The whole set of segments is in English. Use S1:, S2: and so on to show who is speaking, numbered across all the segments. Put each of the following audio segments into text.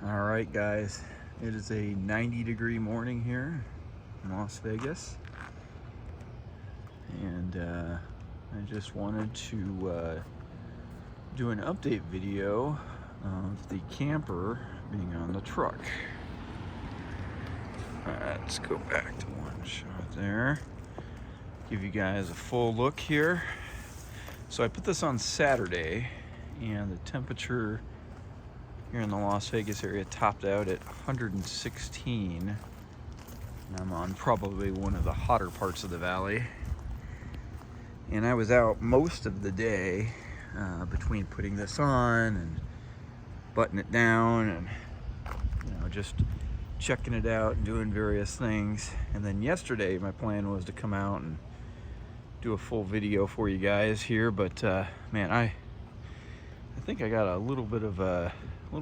S1: All right, guys, it is a 90-degree morning here in Las Vegas, and I just wanted to do an update video of the camper being on the truck. Let's go back to one shot there, give you guys a full look here. So I put this on Saturday, and the temperature here in the Las Vegas area topped out at 116. And I'm on probably one of the hotter parts of the valley. And I was out most of the day between putting this on and buttoning it down and just checking it out and doing various things. And then yesterday my plan was to come out and do a full video for you guys here, but man, I think I got a little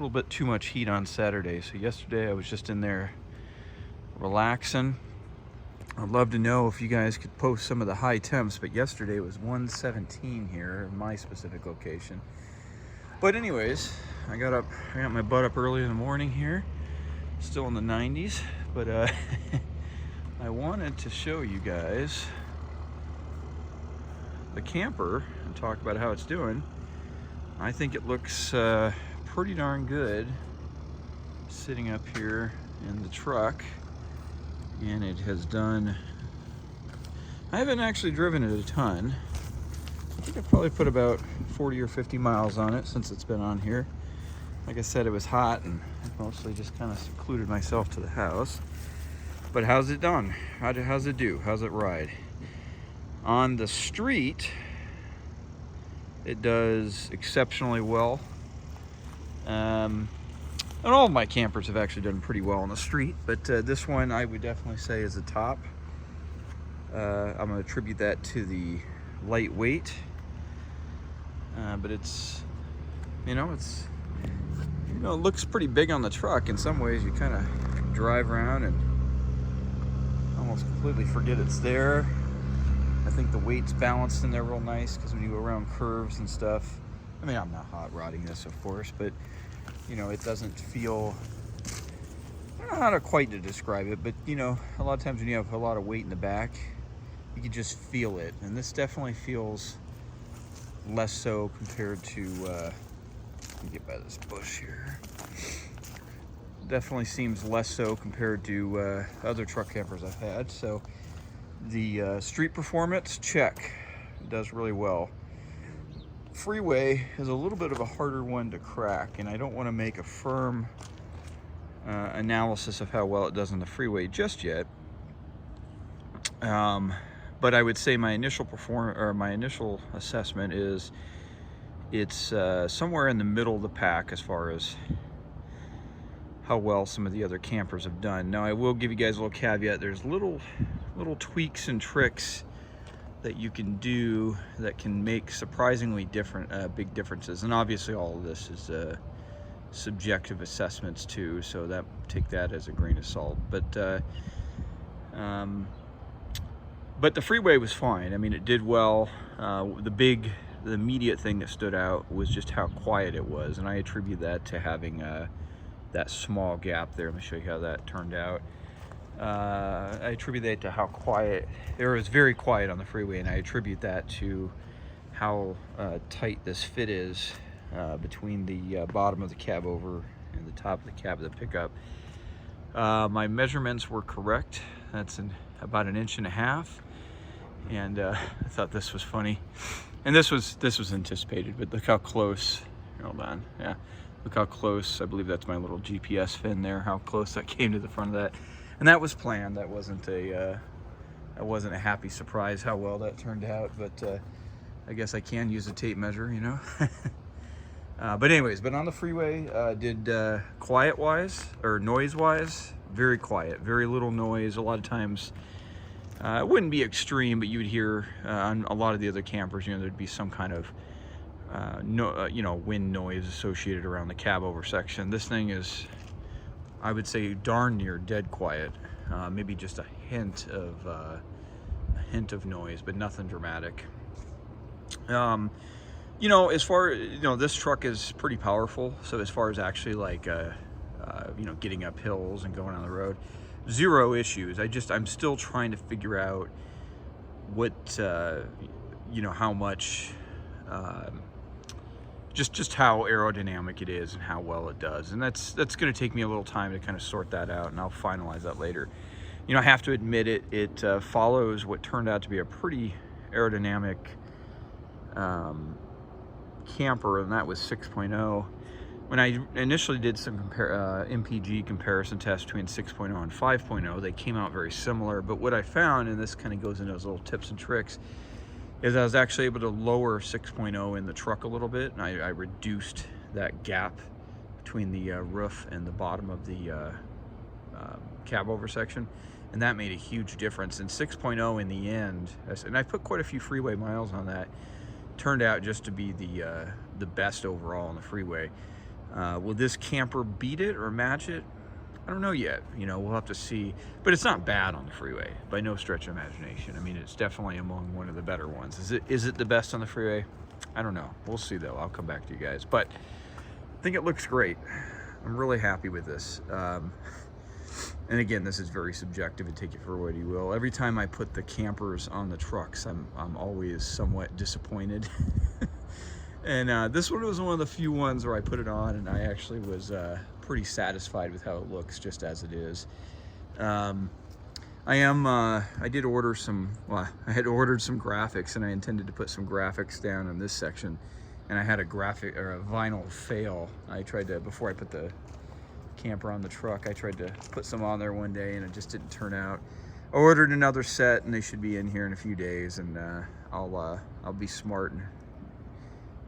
S1: bit too much heat on Saturday. So yesterday I was just in there relaxing. I'd love to know if you guys could post some of the high temps, but yesterday was 117 here in my specific location. But anyways, I got my butt up early in the morning here, still in the 90s, but I wanted to show you guys the camper and talk about how it's doing. I think it looks pretty darn good sitting up here in the truck, and it has done, I haven't actually driven it a ton. I think I've probably put about 40 or 50 miles on it since it's been on here. Like I said, it was hot and I mostly just kind of secluded myself to the house. But how's it done? How's it do? How's it ride? On the street, it does exceptionally well. And all of my campers have actually done pretty well on the street, but this one I would definitely say is the top. I'm going to attribute that to the lightweight, but it looks pretty big on the truck. In some ways, you kind of drive around and almost completely forget it's there. I think the weight's balanced in there real nice, because when you go around curves and stuff, I mean, I'm not hot rodding this, of course, but it doesn't feel, I don't know how to quite to describe it, but a lot of times when you have a lot of weight in the back, you can just feel it. And this definitely feels less so compared to, let me get by this bush here. Definitely seems less so compared to other truck campers I've had. So the street performance, check. It does really well. Freeway is a little bit of a harder one to crack, and I don't want to make a firm analysis of how well it does on the freeway just yet. But I would say my initial assessment is it's somewhere in the middle of the pack as far as how well some of the other campers have done. Now, I will give you guys a little caveat. There's little tweaks and tricks that you can do that can make surprisingly big differences. And obviously all of this is subjective assessments too, so take that as a grain of salt. But the freeway was fine. I mean, it did well. The immediate thing that stood out was just how quiet it was, and I attribute that to having that small gap there. Let me show you how that turned out. I attribute that to how quiet, it was very quiet on the freeway, and I attribute that to how tight this fit is between the bottom of the cab over and the top of the cab of the pickup. My measurements were correct. That's about 1.5 inches, and I thought this was funny. And this was anticipated, but look how close, hold on, yeah. Look how close, I believe that's my little GPS fin there, how close that came to the front of that. And that was planned. That wasn't a happy surprise how well that turned out, but I guess I can use a tape measure, But anyways, on the freeway, did quiet-wise, or noise-wise, very quiet, very little noise. A lot of times, it wouldn't be extreme, but you would hear on a lot of the other campers, there'd be some kind of wind noise associated around the cab over section. This thing is, I would say, darn near dead quiet. Maybe just a hint of noise, but nothing dramatic. As far, this truck is pretty powerful. So as far as actually like you know, getting up hills and going on the road. Zero issues. I'm still trying to figure out what, you know, how much, just how aerodynamic it is and how well it does. And that's going to take me a little time to kind of sort that out, and I'll finalize that later. You know, I have to admit it follows what turned out to be a pretty aerodynamic camper, and that was 6.0. When I initially did some MPG comparison tests between 6.0 and 5.0, they came out very similar. But what I found, and this kind of goes into those little tips and tricks, is I was actually able to lower 6.0 in the truck a little bit, and I reduced that gap between the roof and the bottom of the cab over section, and that made a huge difference. And 6.0 in the end, and I put quite a few freeway miles on that, turned out just to be the best overall on the freeway. Will this camper beat it or match it? I don't know yet. You know, we'll have to see. But it's not bad on the freeway by no stretch of imagination. I mean, it's definitely among one of the better ones. Is it the best on the freeway? I don't know. We'll see though. I'll come back to you guys. But I think it looks great. I'm really happy with this. And again, this is very subjective, and take it for what you will. Every time I put the campers on the trucks, I'm always somewhat disappointed. And this one was one of the few ones where I put it on and I actually was pretty satisfied with how it looks just as it is. I did order some, well, I had ordered some graphics, and I intended to put some graphics down in this section, and I had a graphic or a vinyl fail. I tried to, before I put the camper on the truck, I tried to put some on there one day and it just didn't turn out. I ordered another set and they should be in here in a few days, and I'll be smart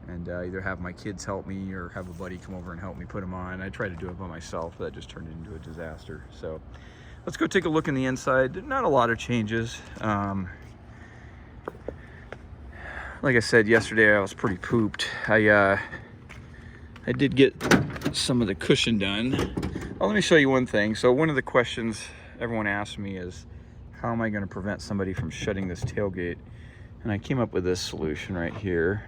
S1: and either have my kids help me or have a buddy come over and help me put them on. I tried to do it by myself, but that just turned into a disaster. So let's go take a look in the inside. Not a lot of changes. Like I said yesterday, I was pretty pooped. I did get some of the cushion done. Well, let me show you one thing. So one of the questions everyone asks me is, how am I going to prevent somebody from shutting this tailgate? And I came up with this solution right here.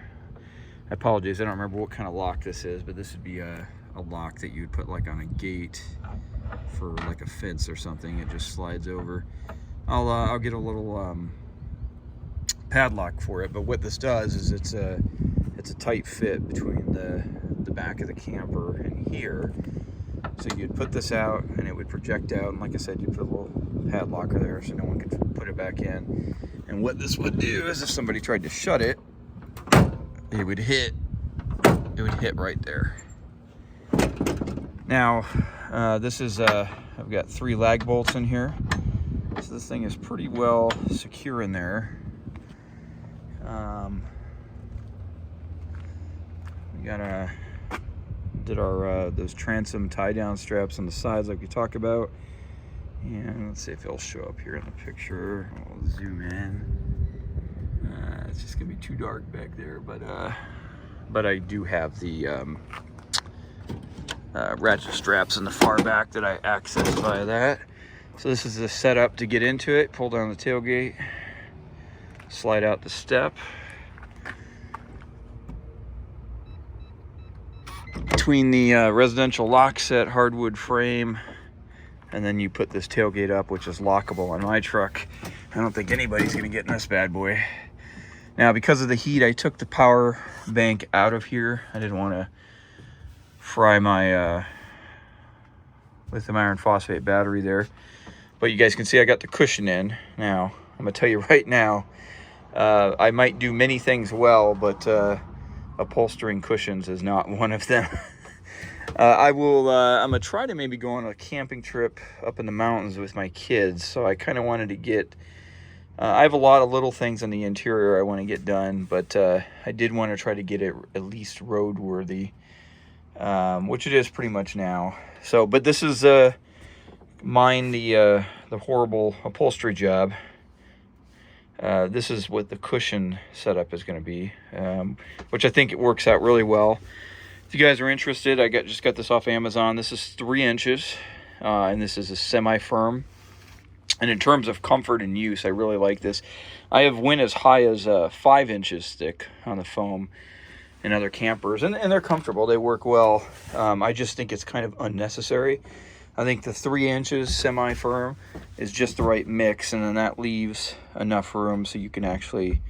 S1: I apologize, I don't remember what kind of lock this is, but this would be a lock that you'd put like on a gate for like a fence or something. It just slides over. I'll get a little padlock for it, but what this does is it's a tight fit between the back of the camper and here. So you'd put this out and it would project out, and like I said, you'd put a little padlocker there so no one could put it back in. And what this would do is if somebody tried to shut it, it would hit right there. Now, this is, I've got 3 lag bolts in here. So this thing is pretty well secure in there. We got did our those transom tie down straps on the sides like we talked about. And let's see if it'll show up here in the picture. I'll zoom in. It's just gonna be too dark back there, but I do have the ratchet straps in the far back that I access via that. So this is the setup to get into it. Pull down the tailgate, slide out the step. Between the residential lock set hardwood frame, and then you put this tailgate up, which is lockable on my truck. I don't think anybody's gonna get in this bad boy. Now, because of the heat, I took the power bank out of here. I didn't want to fry my lithium iron phosphate battery there. But you guys can see I got the cushion in. Now, I'm going to tell you right now, I might do many things well, but upholstering cushions is not one of them. I'm going to try to maybe go on a camping trip up in the mountains with my kids. So I kind of wanted to get... I have a lot of little things on the interior I want to get done, but I did want to try to get it at least roadworthy, which it is pretty much now. So, but this is mind the horrible upholstery job. This is what the cushion setup is going to be, which I think it works out really well. If you guys are interested, I just got this off Amazon. This is 3 inches, and this is a semi-firm. And in terms of comfort and use, I really like this. I have went as high as 5 inches thick on the foam. in other campers, and they're comfortable. They work well. I just think it's kind of unnecessary. I think the 3 inches semi-firm is just the right mix, and then that leaves enough room so you can actually,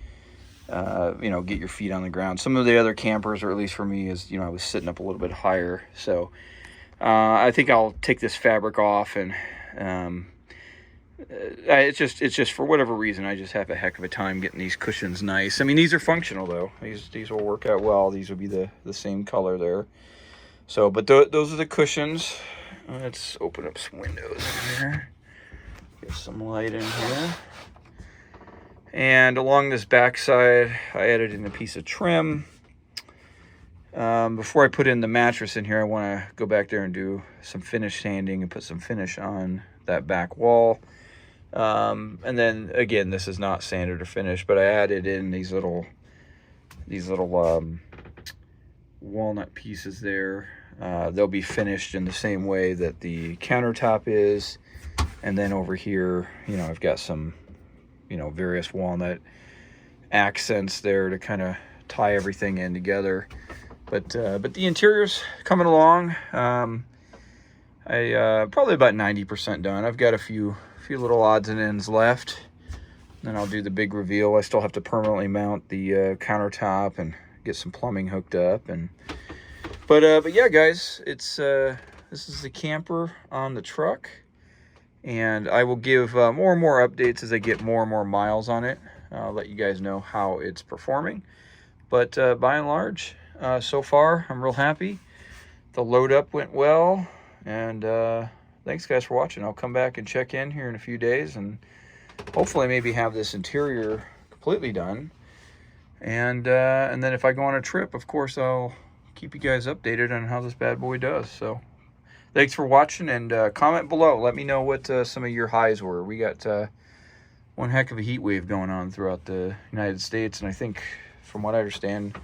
S1: you know, get your feet on the ground. Some of the other campers, or at least for me, is, you know, I was sitting up a little bit higher. So I think I'll take this fabric off, and it's just for whatever reason, I just have a heck of a time getting these cushions nice. I mean, these are functional though. These will work out well. These will be the same color there. So, but those are the cushions. Let's open up some windows in here. Get some light in here. And along this back side, I added in a piece of trim. Before I put in the mattress in here, I want to go back there and do some finish sanding and put some finish on that back wall. And then again, this is not sanded or finished, but I added in these little walnut pieces there. They'll be finished in the same way that the countertop is. And then over here, you know, I've got some, you know, various walnut accents there to kind of tie everything in together. But the interior's coming along. I probably about 90% done. I've got a few little odds and ends left. Then I'll do the big reveal. I still have to permanently mount the countertop and get some plumbing hooked up. But yeah, guys, it's this is the camper on the truck, and I will give more and more updates as I get more and more miles on it. I'll let you guys know how it's performing. But by and large, so far, I'm real happy. The load up went well, and thanks guys for watching. I'll come back and check in here in a few days, and hopefully maybe have this interior completely done. And then if I go on a trip, of course, I'll keep you guys updated on how this bad boy does. So thanks for watching, and comment below. Let me know what some of your highs were. We got one heck of a heat wave going on throughout the United States, and I think, from what I understand,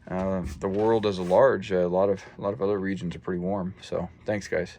S1: the world as a large, a lot of other regions are pretty warm. So thanks guys.